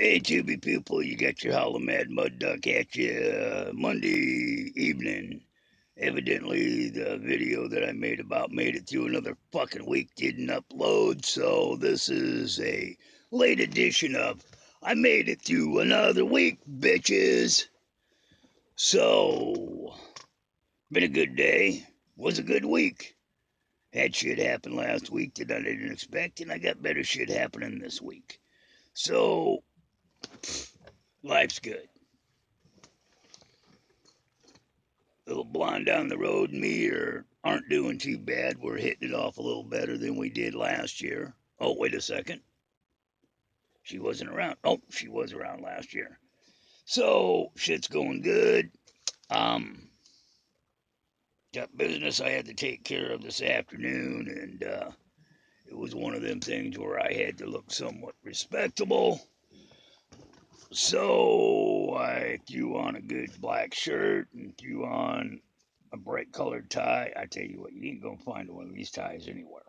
Hey, Tubi people, you got your Hollow Mad Mud Duck at you Monday evening. Evidently, the video that I made about made it through another fucking week didn't upload, so this is a late edition of I made it through another week, bitches. So, been a good day. Was a good week. Had shit happen last week that I didn't expect, and I got better shit happening this week. So, life's good. Little blonde down the road and me aren't doing too bad. We're hitting it off a little better than we did last year. Oh, wait a second. She wasn't around. Oh, she was around last year. So shit's going good. Um, got business I had to take care of this afternoon, and it was one of them things where I had to look somewhat respectable. So I threw on a good black shirt and threw on a bright colored tie. I tell you what, you ain't gonna find one of these ties anywhere.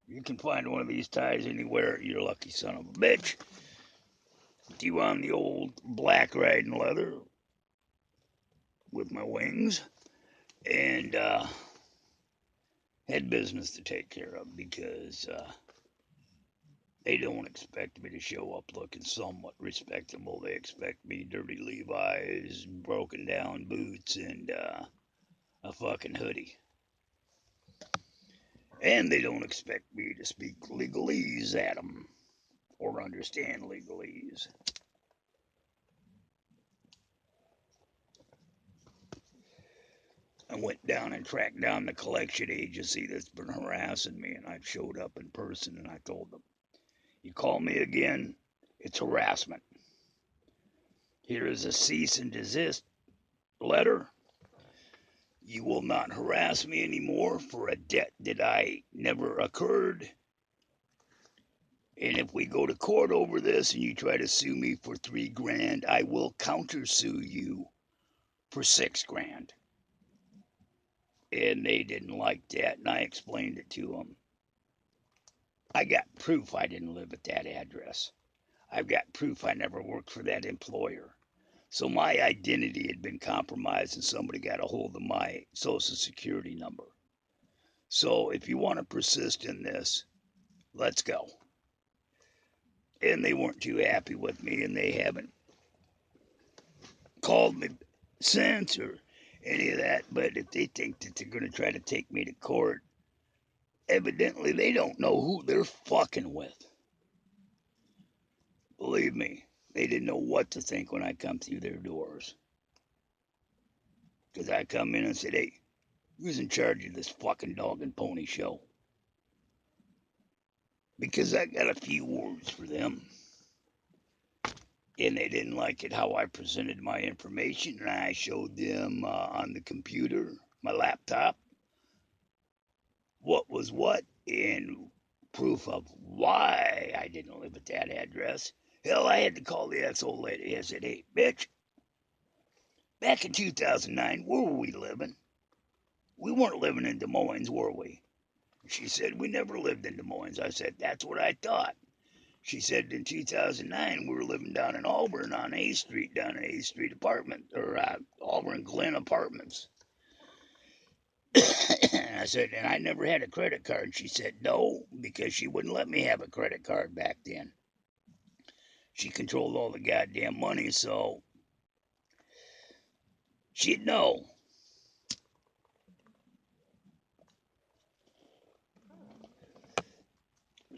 You can find one of these ties anywhere, you're a lucky son of a bitch. Threw on the old black riding leather with my wings and had business to take care of because they don't expect me to show up looking somewhat respectable. They expect me dirty Levi's, broken down boots, and a fucking hoodie. And they don't expect me to speak legalese at them or understand legalese. I went down and tracked down the collection agency that's been harassing me, and I showed up in person and I told them, you call me again, it's harassment. Here is a cease and desist letter. You will not harass me anymore for a debt that I never occurred. And if we go to court over this and you try to sue me for $3,000, I will countersue you for $6,000. And they didn't like that, and I explained it to them. I got proof I didn't live at that address. I've got proof I never worked for that employer. So my identity had been compromised and somebody got a hold of my social security number. So if you want to persist in this, let's go. And they weren't too happy with me and they haven't called me since or any of that. But if they think that they're going to try to take me to court, evidently they don't know who they're fucking with. Believe me, they didn't know what to think when I come through their doors. Because I come in and said, hey, who's in charge of this fucking dog and pony show? Because I got a few words for them. And they didn't like it how I presented my information. And I showed them on the computer, my laptop, what was what and proof of why I didn't live at that address. Hell, I had to call the ex-old lady. I said, hey, bitch, back in 2009, where were we living? We weren't living in Des Moines, were we? She said, we never lived in Des Moines. I said, that's what I thought. She said, in 2009, we were living down in Auburn on A Street, down in A Street apartment, or Auburn Glen Apartments. I said, and I never had a credit card. She said, no, because she wouldn't let me have a credit card back then. She controlled all the goddamn money, so she'd know.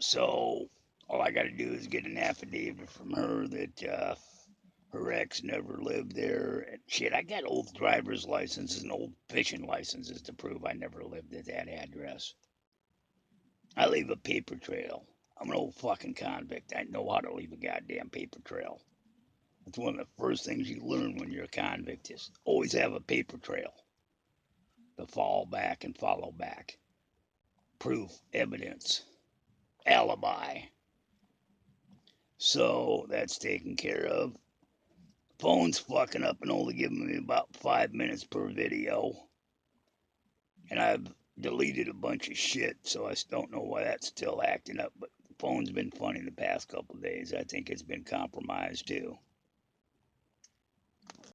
So all I got to do is get an affidavit from her that her ex never lived there. And shit, I got old driver's licenses and old fishing licenses to prove I never lived at that address. I leave a paper trail. I'm an old fucking convict. I know how to leave a goddamn paper trail. That's one of the first things you learn when you're a convict is always have a paper trail to fall back and follow back. Proof, evidence, alibi. So that's taken care of. Phone's fucking up and only giving me about 5 minutes per video. And I've deleted a bunch of shit, so I don't know why that's still acting up. But phone's been funny the past couple days. I think it's been compromised too.